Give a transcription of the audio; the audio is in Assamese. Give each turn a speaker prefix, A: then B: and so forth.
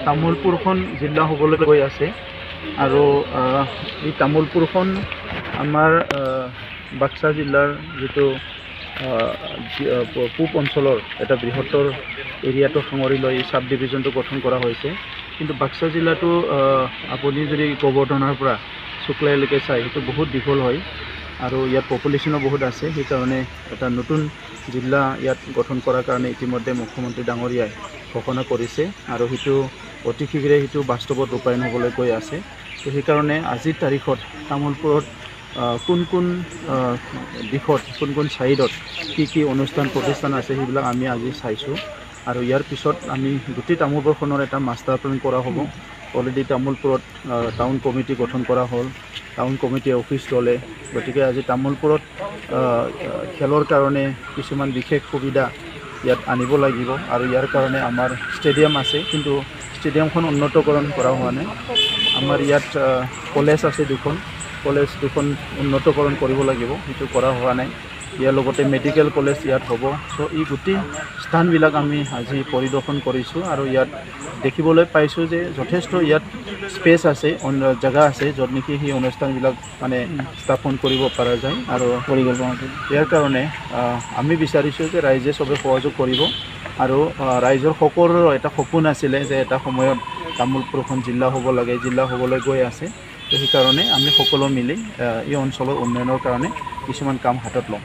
A: তামোলপুৰখন জিলা হ'বলৈ গৈ আছে আৰু এই তামোলপুৰখন আমাৰ বাক্সা জিলাৰ যিটো পূব অঞ্চলৰ এটা বৃহত্তৰ এৰিয়াটো সাঙুৰি লৈ সাব ডিভিজনটো গঠন কৰা হৈছে। কিন্তু বাক্সা জিলাটো আপুনি যদি গোবৰ্ধনৰ পৰা শুক্লাইলৈকে চাই সেইটো বহুত দীঘল হয় আৰু ইয়াত পপুলেশ্যনো বহুত আছে। সেইকাৰণে এটা নতুন জিলা ইয়াত গঠন কৰাৰ কাৰণে ইতিমধ্যে মুখ্যমন্ত্ৰী ডাঙৰীয়াই ঘোষণা কৰিছে আৰু সেইটো অতি শীঘ্ৰে সেইটো বাস্তৱত ৰূপায়ণ হ'বলৈ গৈ আছে। তো সেইকাৰণে আজিৰ তাৰিখত তামোলপুৰত কোন কোন দিশত কোন কোন ছাইডত কি অনুষ্ঠান প্ৰতিষ্ঠান আছে সেইবিলাক আমি আজি চাইছোঁ আৰু ইয়াৰ পিছত আমি গোটেই তামোলপুৰখনৰ এটা মাষ্টাৰ প্লেন কৰা হ'ব। অলৰেডি তামোলপুৰত টাউন কমিটি গঠন কৰা হ'ল, টাউন কমিটি অফিচ ল'লে। গতিকে আজি তামোলপুৰত খেলৰ কাৰণে কিছুমান বিশেষ সুবিধা ইয়াত আনিব লাগিব আৰু ইয়াৰ কাৰণে আমাৰ ষ্টেডিয়াম আছে, কিন্তু ষ্টেডিয়ামখন উন্নতকৰণ কৰা হোৱা নাই। আমাৰ ইয়াত কলেজ আছে দুখন উন্নতকৰণ কৰিব লাগিব, সেইটো কৰা হোৱা নাই। ইয়াৰ লগতে মেডিকেল কলেজ ইয়াত হ'ব। চ' এই গোটেই স্থানবিলাক আমি আজি পৰিদৰ্শন কৰিছোঁ আৰু ইয়াত দেখিবলৈ পাইছোঁ যে যথেষ্ট ইয়াত স্পেচ আছে, জেগা আছে য'ত নেকি সেই অনুষ্ঠানবিলাক মানে স্থাপন কৰিব পৰা যায় আৰু পৰিকল্পনাটো। ইয়াৰ কাৰণে আমি বিচাৰিছোঁ যে ৰাইজে চবে সহযোগ কৰিব আৰু ৰাইজৰ সকলোৰে এটা সপোন আছিলে যে এটা সময়ত তামোলপুৰখন জিলা হ'ব লাগে, জিলা হ'বলৈ গৈ আছে। তো সেইকাৰণে আমি সকলো মিলি এই অঞ্চলৰ উন্নয়নৰ কাৰণে কিছুমান কাম হাতত ল'ম।